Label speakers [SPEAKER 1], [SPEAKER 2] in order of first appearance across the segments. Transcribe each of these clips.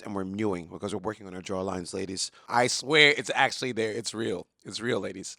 [SPEAKER 1] and we're mewing because we're working on our jaw lines, ladies. I swear it's actually there. It's real. It's real, ladies.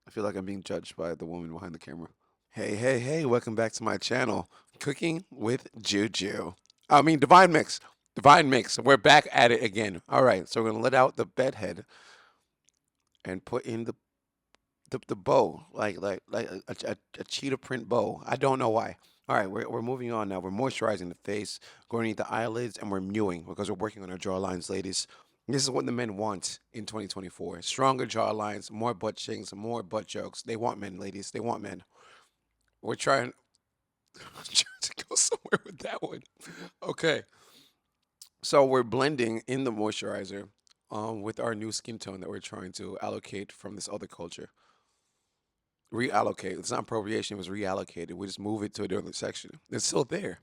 [SPEAKER 1] I feel like I'm being judged by the woman behind the camera. Hey, hey, hey, welcome back to my channel, Cooking with Juju. I mean, Divine Mix. Divine Mix. We're back at it again. All right, so we're going to let out the bed head and put in the bow, like a cheetah print bow. I don't know why. All right, we're moving on now. We're moisturizing the face, going underneath the eyelids, and we're mewing because we're working on our jaw lines, ladies. This is what the men want in 2024. Stronger jaw lines, more butt chinks, more butt jokes. They want men, ladies. They want men. We're trying, trying to go somewhere with that one. Okay. So we're blending in the moisturizer with our new skin tone that we're trying to allocate from this other culture. Reallocate. It's not appropriation, it was reallocated. We just move it to a different section. It's still there.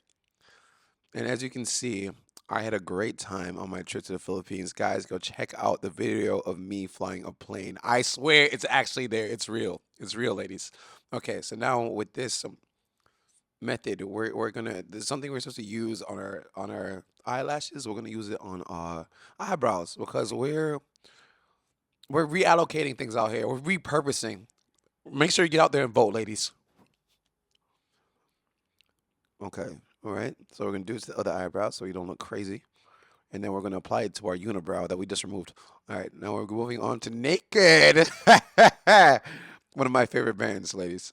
[SPEAKER 1] And as you can see, I had a great time on my trip to the Philippines. Guys, go check out the video of me flying a plane. I swear it's actually there. It's real. It's real, ladies. Okay, so now with this method, we're gonna there's something we're supposed to use on our eyelashes. We're gonna use it on our eyebrows because we're reallocating things out here. We're repurposing. Make sure you get out there and vote, ladies. Okay. All right. So we're gonna do this to the other eyebrow so you don't look crazy. And then we're gonna apply it to our unibrow that we just removed. All right. Now we're moving on to Naked. One of my favorite bands, ladies.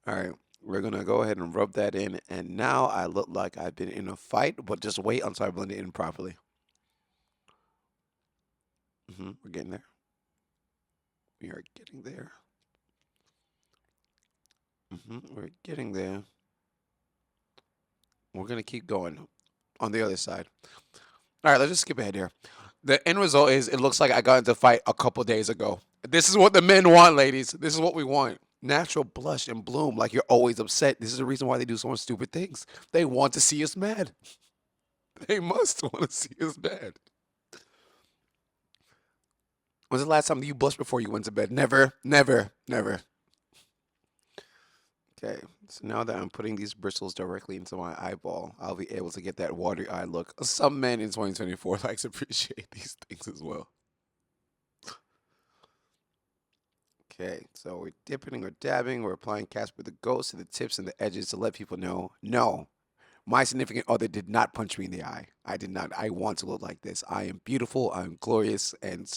[SPEAKER 1] All right. We're gonna go ahead and rub that in. And now I look like I've been in a fight, but just wait until I blend it in properly. We're getting there. We are getting there. We're getting there. We're gonna keep going on the other side. All right, let's just skip ahead here. The end result is it looks like I got into a fight a couple days ago. This is what the men want, ladies. This is what we want. Natural blush and bloom like you're always upset. This is the reason why they do so much stupid things. They want to see us mad. They must want to see us mad. When's the last time you blushed before you went to bed? Never, never, never. Okay, so now that I'm putting these bristles directly into my eyeball, I'll be able to get that watery eye look. Some men in 2024 likes to appreciate these things as well. Okay, so we're dipping or dabbing. We're applying Casper the Ghost to the tips and the edges to let people know, no, my significant other did not punch me in the eye. I did not. I want to look like this. I am beautiful. I'm glorious. And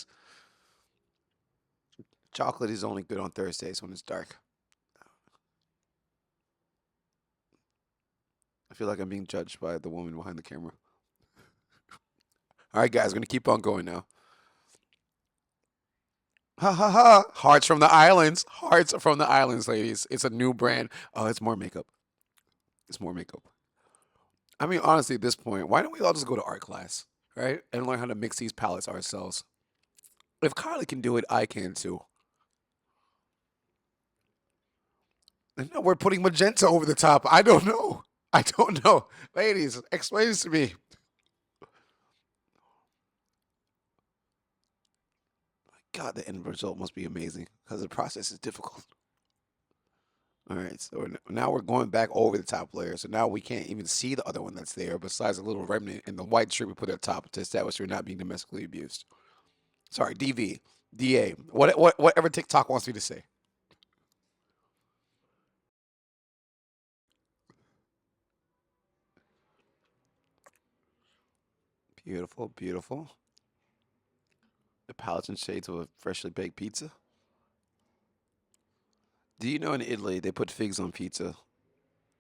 [SPEAKER 1] chocolate is only good on Thursdays when it's dark. I feel like I'm being judged by the woman behind the camera. All right, guys, we're going to keep on going now. Ha ha ha. Hearts from the islands. Hearts from the islands, ladies. It's a new brand. Oh, it's more makeup. It's more makeup. I mean, honestly, at this point, why don't we all just go to art class, right? And learn how to mix these palettes ourselves. If Kylie can do it, I can too. And now we're putting magenta over the top. I don't know. I don't know. Ladies, explain this to me. God, the end result must be amazing because the process is difficult. All right, so now we're going back over the top layer. So now we can't even see the other one that's there besides a little remnant in the white strip we put at top to establish you're not being domestically abused. Sorry, DV, DA, whatever TikTok wants me to say. Beautiful, beautiful. The palettes and shades of a freshly baked pizza. Do you know in Italy they put figs on pizza?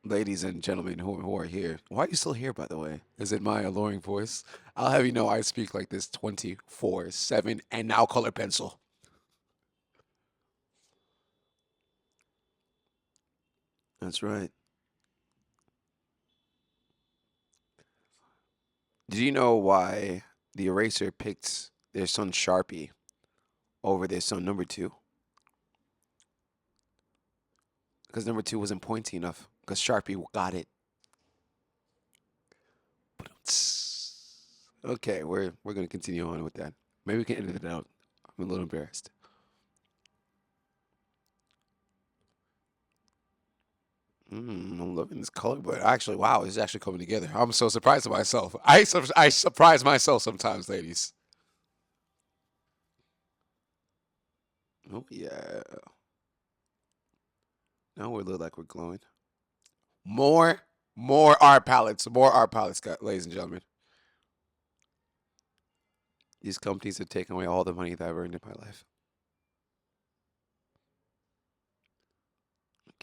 [SPEAKER 1] Ladies and gentlemen who are here. Why are you still here, by the way? Is it my alluring voice? I'll have you know I speak like this 24/7 and now color pencil. That's right. Did you know why the eraser picked their son Sharpie over their son number two? Because number two wasn't pointy enough. Because Sharpie got it. Okay, we're gonna continue on with that. Maybe we can edit it out. I'm a little embarrassed. I'm loving this color, but actually, wow, it's actually coming together. I'm so surprised at myself. I surprise myself sometimes, ladies. Oh yeah. Now we look like we're glowing. More art palettes, ladies and gentlemen. These companies have taken away all the money that I've earned in my life.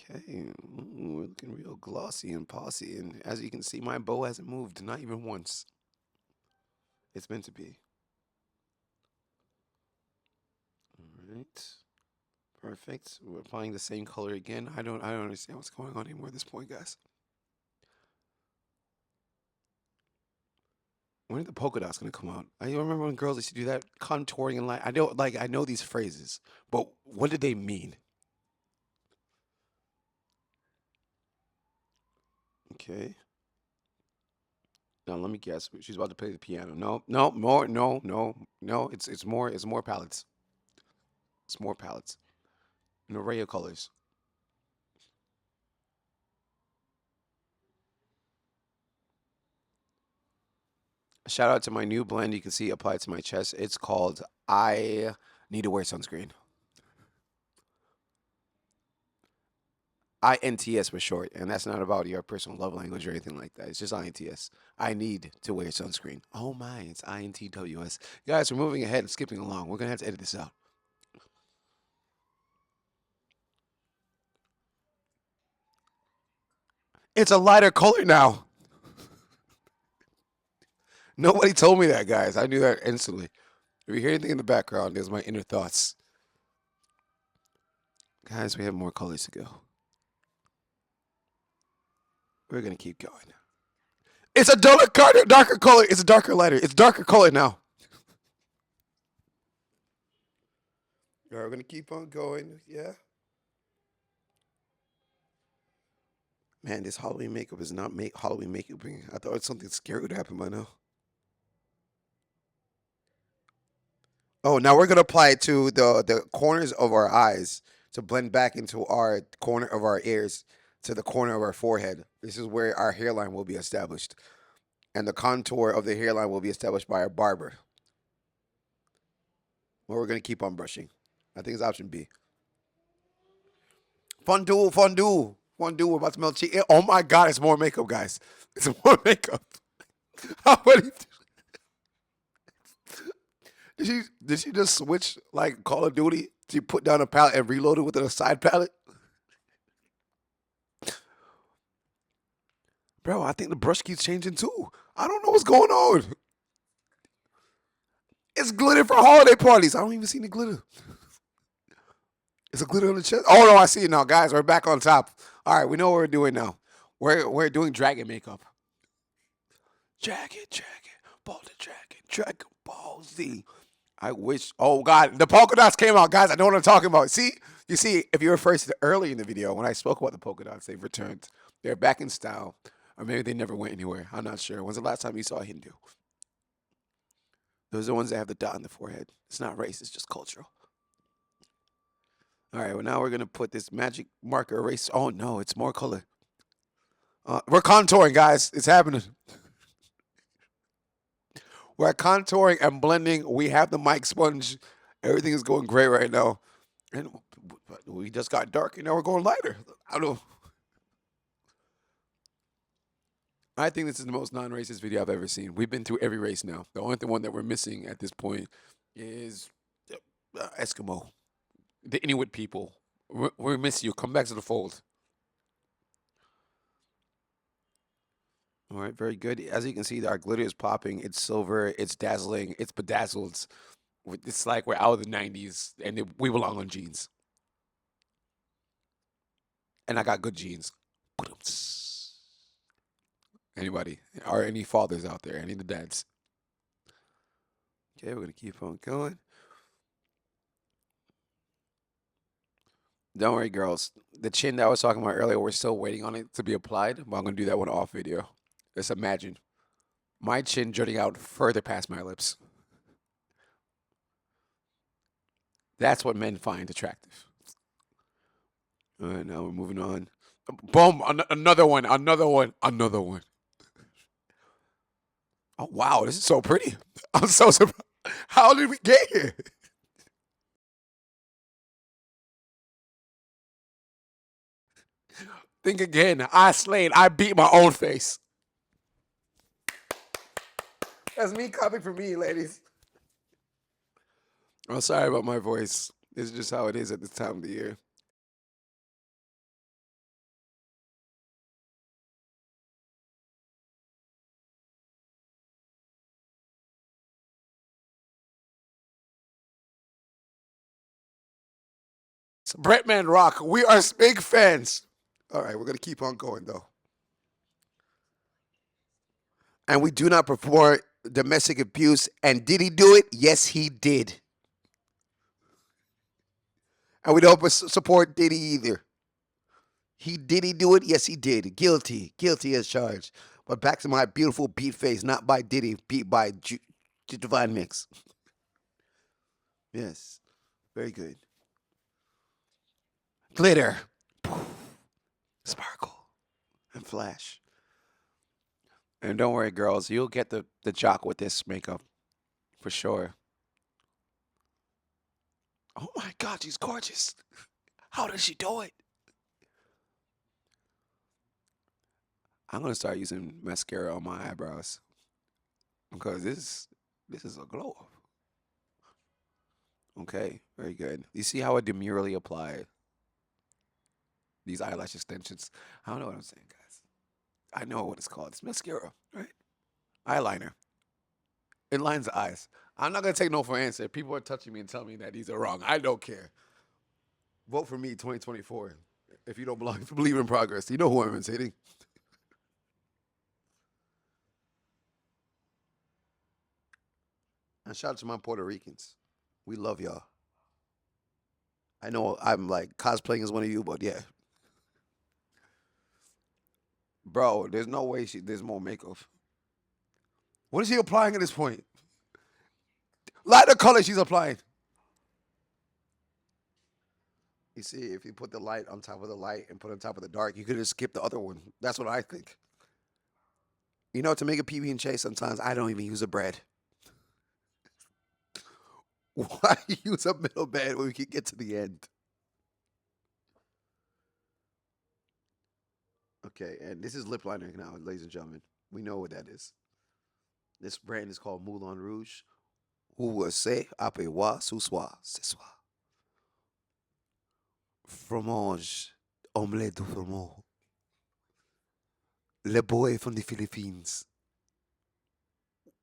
[SPEAKER 1] Okay, we're looking real glossy and possy, and as you can see, my bow hasn't moved, not even once. It's meant to be. All right, perfect. We're applying the same color again. I don't understand what's going on anymore at this point, guys. When are the polka dots gonna come out? I remember when girls used to do that contouring and I know these phrases, but what did they mean? Okay. Now let me guess. She's about to play the piano. No, more, no. It's more palettes. It's more palettes. An array of colors. Shout out to my new blend. You can see applied to my chest. It's called I Need to Wear Sunscreen. INTS for short, and that's not about your personal love language or anything like that. It's just INTS. I need to wear sunscreen. Oh my, it's INTWS. Guys, we're moving ahead and skipping along. We're gonna have to edit this out. It's a lighter color now. Nobody told me that, guys. I knew that instantly. If you hear anything in the background, there's my inner thoughts. Guys, we have more colors to go. We're gonna keep going. It's a darker color. It's a darker lighter. It's darker color now. All right, we're gonna keep on going. Yeah. Man, this Halloween makeup is not Halloween makeup. I thought something scary would happen by now. Oh, now we're gonna apply it to the corners of our eyes to blend back into our corner of our ears to the corner of our forehead. This is where our hairline will be established, and the contour of the hairline will be established by our barber. Well, we're gonna keep on brushing. I think it's option B. Fondue, fondue, fondue. We're about to melt cheese. Oh my God, it's more makeup, guys. It's more makeup. How many? Did she just switch like Call of Duty? She put down a pallet and reloaded with a side pallet? Bro, I think the brush keeps changing too. I don't know what's going on. It's glitter for holiday parties. I don't even see any glitter. It's a glitter on the chest. Oh no, I see it now, guys. We're back on top. All right, we know what we're doing now. We're doing dragon makeup. Dragon, Dragon Ball Z. I wish. Oh God, the polka dots came out, guys. I know what I'm talking about. See, you see, if you were first early in the video when I spoke about the polka dots, they've returned. They're back in style, or maybe they never went anywhere. I'm not sure. When's the last time you saw a Hindu? Those are the ones that have the dot on the forehead. It's not race. It's just cultural. All right. Well, now we're gonna put this magic marker erase. Oh no, it's more color. We're contouring, guys. It's happening. We're contouring and blending. We have the mic sponge. Everything is going great right now. And we just got dark and now we're going lighter. I don't know. I think this is the most non-racist video I've ever seen. We've been through every race now. The only one that we're missing at this point is Eskimo, the Inuit people. We miss you. Come back to the fold. All right, very good. As you can see, our glitter is popping. It's silver. It's dazzling. It's bedazzled. It's like we're out of the 90s and we belong on jeans. And I got good jeans. Anybody? Or any fathers out there? Any of the dads? Okay, we're going to keep on going. Don't worry, girls. The chin that I was talking about earlier, we're still waiting on it to be applied, but I'm going to do that one off video. Just imagine my chin jutting out further past my lips. That's what men find attractive. All right, now we're moving on. Boom. Another one. Another one. Another one. Oh, wow. This is so pretty. I'm so surprised. How did we get here? Think again. I slayed. I beat my own face. That's me coming for me, ladies. I'm sorry about my voice. It's just how it is at this time of the year. Bretman Rock, we are big fans. All right, we're going to keep on going, though. And we do not perform domestic abuse. And did he do it? Yes, he did. And we don't support Diddy either. Did he do it? Yes, he did. Guilty. Guilty as charged. But back to my beautiful beat face, not by Diddy, beat by Divine Mix. Yes. Very good. Glitter. Sparkle. And flash. And don't worry, girls. You'll get the jock with this makeup. For sure. Oh my God, she's gorgeous. How does she do it? I'm going to start using mascara on my eyebrows. Because this is a glow up. Okay, very good. You see how I demurely apply these eyelash extensions? I don't know what I'm saying, guys. I know what it's called. It's mascara, right? Eyeliner. It lines the eyes. I'm not going to take no for an answer. People are touching me and telling me that these are wrong. I don't care. Vote for me 2024. If you don't believe in progress. You know who I'm imitating. And shout out to my Puerto Ricans. We love y'all. I know I'm like cosplaying as one of you, but yeah. Bro, there's no way there's more makeup. What is she applying at this point? Light the color she's applying. You see, if you put the light on top of the light and put it on top of the dark, you could just skip the other one. That's what I think. You know, to make a PB&J, sometimes I don't even use a bread. Why use a middle bed when we can get to the end? Okay, and this is lip liner now, ladies and gentlemen. We know what that is. This brand is called Moulin Rouge. 𝑒𝑗 apéwa ce soir. Fromage, omelette de fromage. Le boy from the Philippines.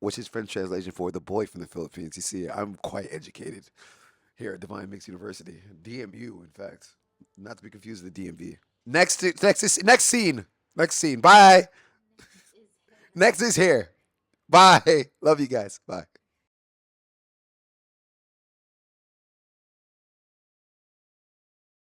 [SPEAKER 1] Which is French translation for the boy from the Philippines. You see, I'm quite educated here at Divine Mix University. DMU, in fact. Not to be confused with the DMV. Next scene. Next scene. Bye. Next is here. Bye. Love you guys. Bye.